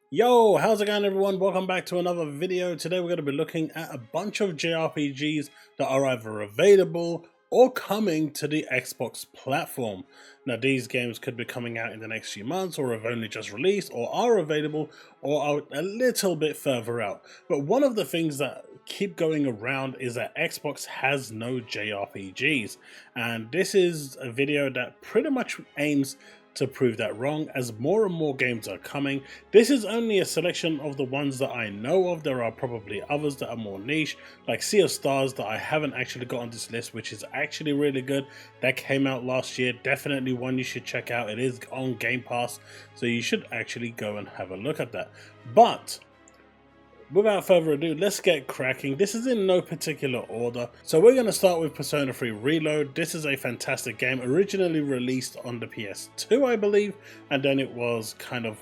Yo, how's it going everyone? Welcome back to another video. Today we're going to be looking at a bunch of JRPGs that are either available or coming to the Xbox platform. Now these games could be coming out in the next few months, or have only just released, or are available, or are a little bit further out. But one of the things that keep going around is that Xbox has no JRPGs, and this is a video that pretty much aims to prove that wrong, as more and more games are coming. This is only a selection of the ones that I know of. There are probably others that are more niche, like Sea of Stars, that I haven't actually got on this list, which is actually really good. That came out last year. Definitely one you should check out. It is on Game Pass, so you should actually go and have a look at that. But without further ado, let's get cracking. This is in no particular order. So we're going to start with Persona 3 Reload. This is a fantastic game, originally released on the PS2, I believe, and then it was kind of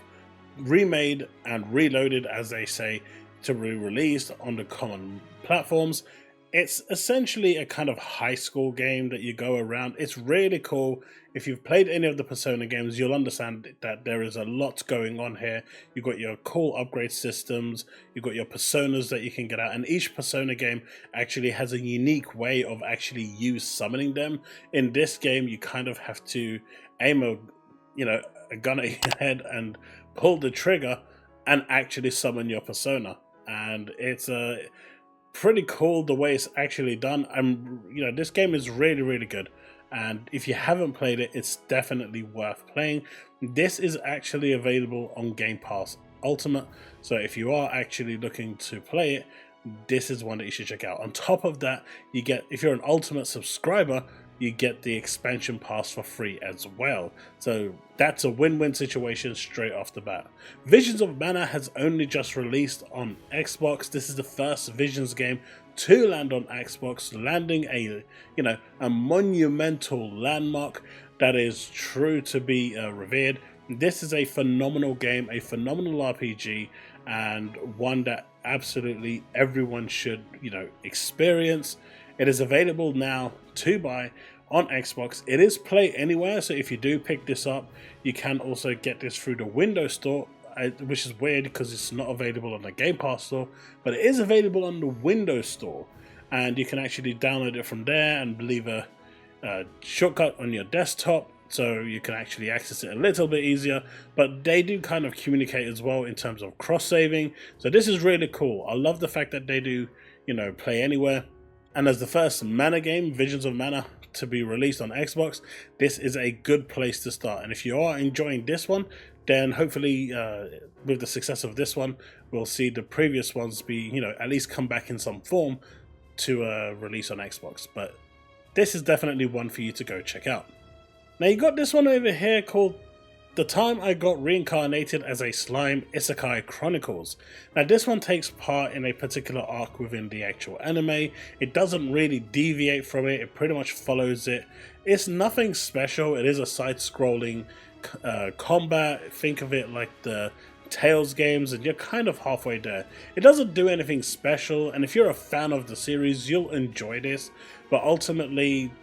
remade and reloaded, as they say, to be released on the common platforms. It's essentially a kind of high school game that you go around. It's really cool. If you've played any of the Persona games, you'll understand that there is a lot going on here. You've got your cool upgrade systems, you've got your personas that you can get out, and each Persona game actually has a unique way of actually summoning them. In this game, you kind of have to aim a gun at your head and pull the trigger and actually summon your persona. And it's pretty cool the way it's actually done. This game is really good, and if you haven't played it, it's definitely worth playing. This is actually available on Game Pass Ultimate, so if you are actually looking to play it, this is one that you should check out. On top of that, you get, if you're an Ultimate subscriber, you get the expansion pass for free as well. So that's a win-win situation straight off the bat. Visions of Mana has only just released on Xbox. This is the first Visions game to land on Xbox, landing a monumental landmark that is true to be revered. This is a phenomenal game, a phenomenal RPG, and one that absolutely everyone should, experience. It is available now to buy on Xbox. It is Play Anywhere, so if you do pick this up, you can also get this through the Windows Store, which is weird because it's not available on the Game Pass Store, but it is available on the Windows Store, and you can actually download it from there and leave a shortcut on your desktop, so you can actually access it a little bit easier. But they do kind of communicate as well in terms of cross-saving, so this is really cool. I love the fact that they do, Play Anywhere. And as the first Mana game, Visions of Mana, to be released on Xbox, this is a good place to start. And if you are enjoying this one, then hopefully with the success of this one, we'll see the previous ones be, at least come back in some form to release on Xbox. But this is definitely one for you to go check out. Now you got this one over here called The Time I Got Reincarnated as a Slime Isekai Chronicles. Now this one takes part in a particular arc within the actual anime. It doesn't really deviate from it, it pretty much follows it. It's nothing special, it is a side-scrolling combat. Think of it like the Tales games, and you're kind of halfway there. It doesn't do anything special, and if you're a fan of the series, you'll enjoy this, but ultimately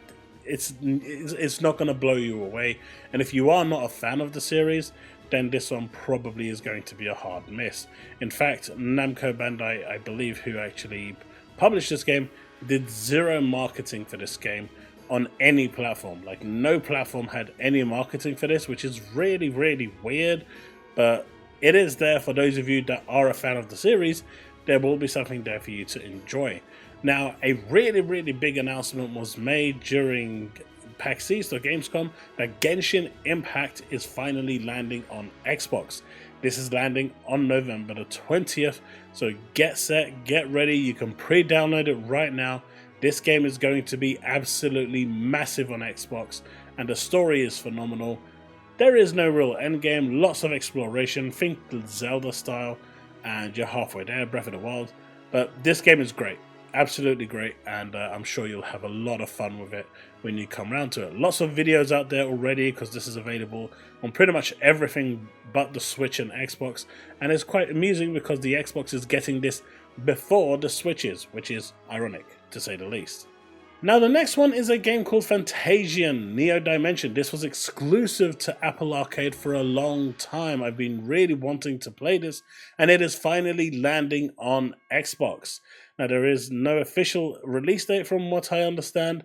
it's not going to blow you away. And if you are not a fan of the series, then this one probably is going to be a hard miss. In fact, Namco Bandai, I believe, who actually published this game, did zero marketing for this game on any platform. Like, no platform had any marketing for this, which is really weird, but it is there for those of you that are a fan of the series. There will be something there for you to enjoy. Now, a really big announcement was made during PAX East or Gamescom that Genshin Impact is finally landing on Xbox. This is landing on November the 20th, so get set, get ready. You can pre-download it right now. This game is going to be absolutely massive on Xbox, and the story is phenomenal. There is no real endgame, lots of exploration, think Zelda style, and you're halfway there, Breath of the Wild. But this game is great. Absolutely great, and I'm sure you'll have a lot of fun with it when you come around to it. Lots of videos out there already, because this is available on pretty much everything but the Switch and Xbox, and it's quite amusing because the Xbox is getting this before the Switch is, which is ironic to say the least. Now the next one is a game called Fantasian Neo Dimension. This was exclusive to Apple Arcade for a long time. I've been really wanting to play this, and it is finally landing on Xbox. Now there is no official release date from what I understand,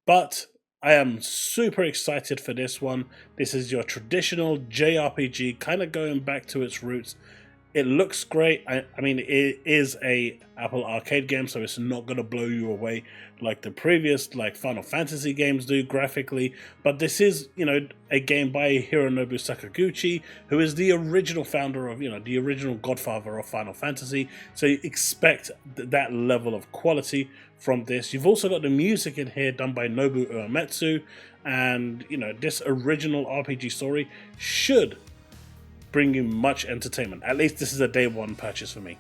but I am super excited for this one. This is your traditional JRPG, kind of going back to its roots. It looks great. I mean, it is a Apple Arcade game, so it's not going to blow you away like the previous, like Final Fantasy games do graphically. But this is, you know, a game by Hironobu Sakaguchi, who is the original founder of, you know, the original godfather of Final Fantasy. So you expect that level of quality from this. You've also got the music in here done by Nobu Uematsu, and, you know, this original RPG story should bring you much entertainment. At least this is a day one purchase for me.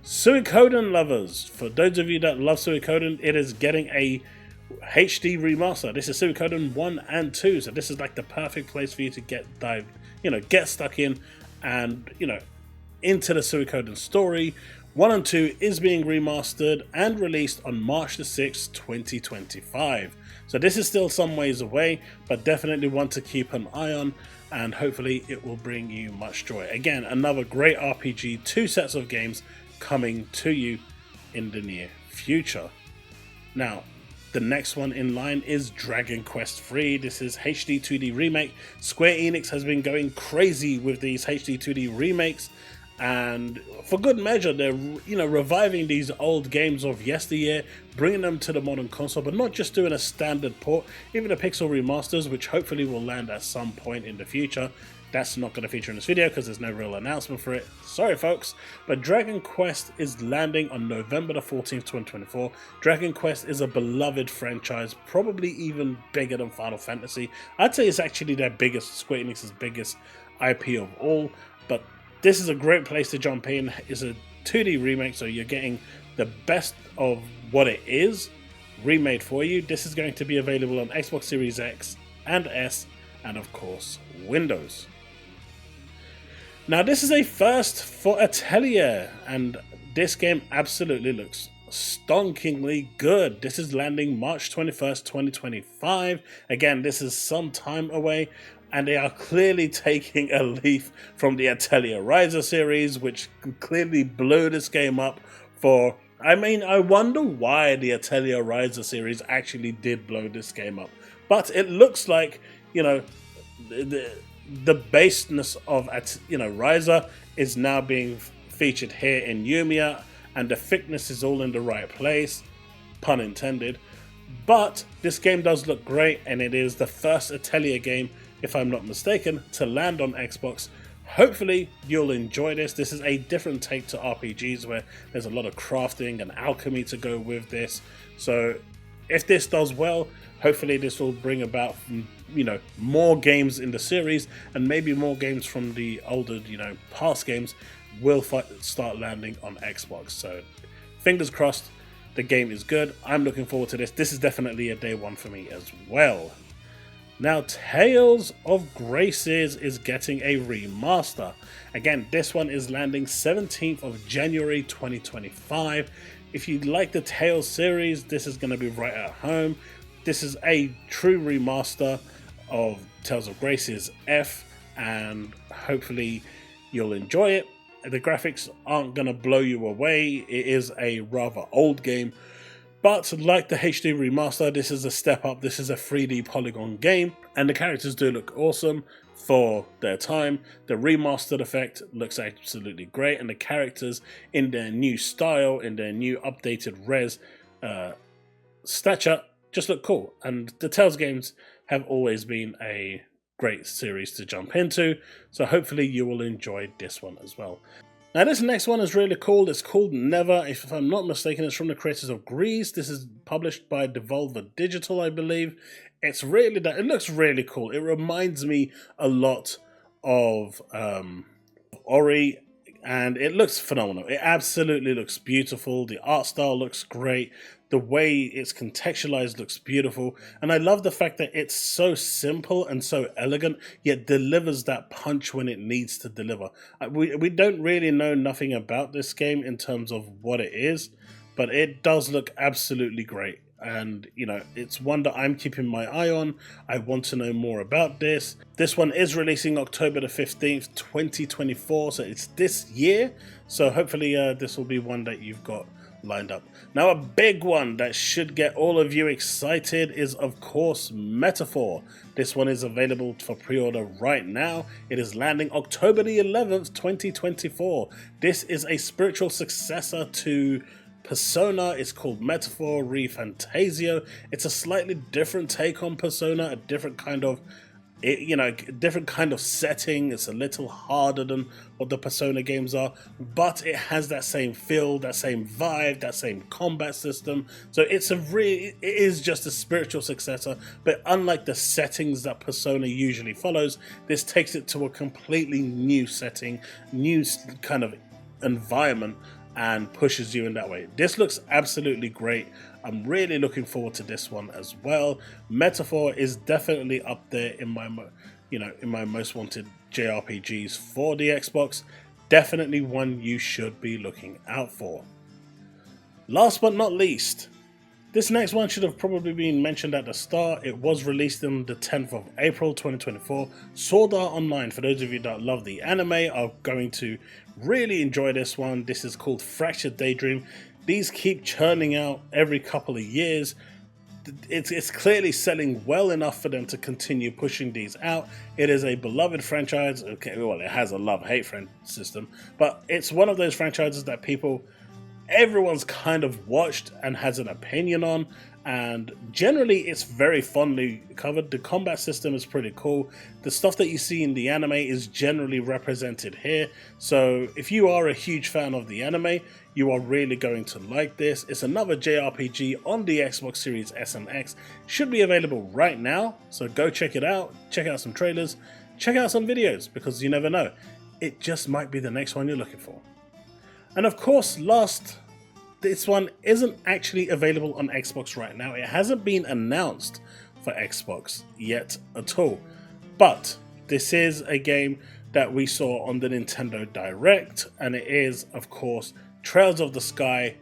Suikoden lovers, for those of you that love Suikoden, it is getting a HD remaster. This is Suikoden 1 and 2, so this is like the perfect place for you to get stuck in and, you know, into the Suikoden story. 1 and 2 is being remastered and released on March the 6th, 2025. So this is still some ways away, but definitely one to keep an eye on, and hopefully it will bring you much joy. Again, another great RPG, 2 sets of games coming to you in the near future. Now, the next one in line is Dragon Quest III. This is HD 2D remake. Square Enix has been going crazy with these HD 2D remakes, and for good measure, they're, you know, reviving these old games of yesteryear, bringing them to the modern console, but not just doing a standard port, even the pixel remasters, which hopefully will land at some point in the future. That's not going to feature in this video because there's no real announcement for it. Sorry folks, but Dragon Quest is landing on November the 14th, 2024. Dragon Quest is a beloved franchise, probably even bigger than Final Fantasy. I'd say it's actually their biggest, Square Enix's biggest IP of all, but this is a great place to jump in. It's a 2D remake, so you're getting the best of what it is remade for you. This is going to be available on Xbox Series X and S, and of course, Windows. Now, this is a first for Atelier, and this game absolutely looks stonkingly good. This is landing March 21st, 2025. Again, this is some time away, and they are clearly taking a leaf from the Atelier Ryza series, which clearly blew this game up for... I mean, I wonder why the Atelier Ryza series actually did blow this game up. But it looks like, you know, the baseness of, you know, Ryza is now being featured here in Yumiya, and the thickness is all in the right place, pun intended. But this game does look great, and it is the first Atelier game, if I'm not mistaken, to land on Xbox. Hopefully you'll enjoy this. This is a different take to RPGs where there's a lot of crafting and alchemy to go with this. So if this does well, hopefully this will bring about, you know, more games in the series, and maybe more games from the older, you know, past games will start landing on Xbox. So fingers crossed, the game is good. I'm looking forward to this. This is definitely a day one for me as well. Now, Tales of Graces is getting a remaster. Again, this one is landing 17th of January 2025. If you like the Tales series, this is going to be right at home. This is a true remaster of Tales of Graces F, and hopefully you'll enjoy it. The graphics aren't going to blow you away. It is a rather old game, but like the HD remaster, this is a step up. This is a 3D polygon game, and the characters do look awesome for their time. The remastered effect looks absolutely great, and the characters in their new style, in their new updated res stature, just look cool. And the Tales games have always been a great series to jump into, so hopefully you will enjoy this one as well. Now this next one is really cool. It's called Never. If I'm not mistaken, it's from the creators of Grease. This is published by Devolver Digital, I believe. It looks really cool. It reminds me a lot of Ori, and it looks phenomenal. It absolutely looks beautiful. The art style looks great. The way it's contextualized looks beautiful, and I love the fact that it's so simple and so elegant, yet delivers that punch when it needs to deliver. We don't really know nothing about this game in terms of what it is, but it does look absolutely great. and you know, it's one that I'm keeping my eye on. I want to know more about this. This one is releasing October the 15th, 2024, so it's this year. So hopefully this will be one that you've got lined up. Now, a big one that should get all of you excited is, of course, Metaphor. This one is available for pre-order right now. It is landing October the 11th, 2024. This is a spiritual successor to Persona. It's called Metaphor Re Fantasio. It's a slightly different take on Persona, a different kind of different kind of setting. It's a little harder than what the Persona games are, but it has that same feel, that same vibe, that same combat system. So it is just a spiritual successor, but unlike the settings that Persona usually follows, this takes it to a completely new setting, new kind of environment, and pushes you in that way. This looks absolutely great. I'm really looking forward to this one as well. Metaphor is definitely up there in my most wanted JRPGs for the Xbox. Definitely one you should be looking out for. Last but not least, this next one should have probably been mentioned at the start. It was released on the 10th of April 2024. Sword Art Online, for those of you that love the anime, are going to really enjoy this one. This is called Fractur Daydream. These keep churning out every couple of years. It's clearly selling well enough for them to continue pushing these out. It is a beloved franchise. Okay, well, it has a love-hate system, but it's one of those franchises that everyone's kind of watched and has an opinion on, and generally it's very fondly covered. The combat system is pretty cool. The stuff that you see in the anime is generally represented here, so if you are a huge fan of the anime, you are really going to like this. It's another JRPG on the Xbox Series S and X. Should be available right now, so go check it out. Check out some trailers, check out some videos, because you never know, it just might be the next one you're looking for. And of course, this one isn't actually available on Xbox right now. It hasn't been announced for Xbox yet at all. But this is a game that we saw on the Nintendo Direct, and it is, of course, Trails of the Sky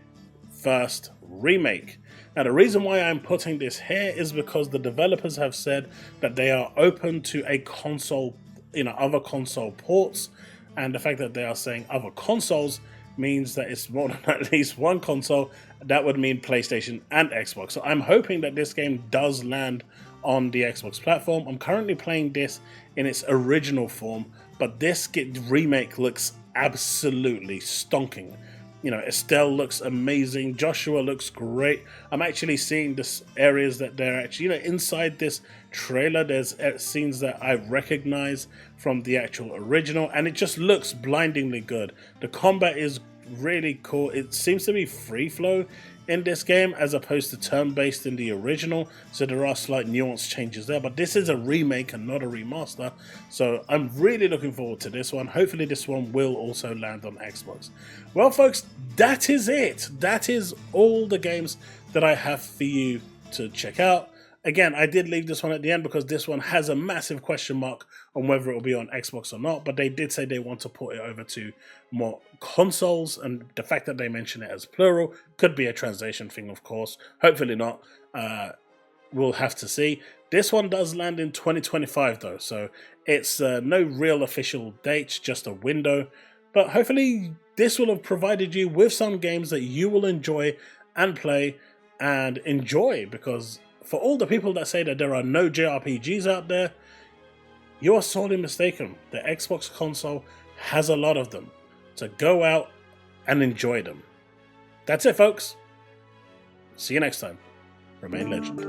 First Remake. Now, the reason why I'm putting this here is because the developers have said that they are open to a console, other console ports, and the fact that they are saying other consoles means that it's more than at least one console. That would mean PlayStation and Xbox. So I'm hoping that this game does land on the Xbox platform. I'm currently playing this in its original form, but this remake looks absolutely stonking. Estelle looks amazing. Joshua looks great. I'm actually seeing this areas that they're actually, inside this trailer, there's scenes that I recognize from the actual original, and it just looks blindingly good. The combat is really cool. It seems to be free flow in this game as opposed to turn-based in the original, so there are slight nuance changes there, but this is a remake and not a remaster, so I'm really looking forward to this one. Hopefully this one will also land on Xbox. Well folks, that is it. That is all the games that I have for you to check out. Again, I did leave this one at the end because this one has a massive question mark on whether it will be on Xbox or not, but they did say they want to port it over to more consoles, and the fact that they mention it as plural could be a translation thing, of course. Hopefully not. We'll have to see. This one does land in 2025 though, so it's no real official date, just a window, but hopefully this will have provided you with some games that you will enjoy and play and enjoy, because for all the people that say that there are no JRPGs out there, you are sorely mistaken. The Xbox console has a lot of them, so go out and enjoy them. That's it folks. See you next time. Remain legend.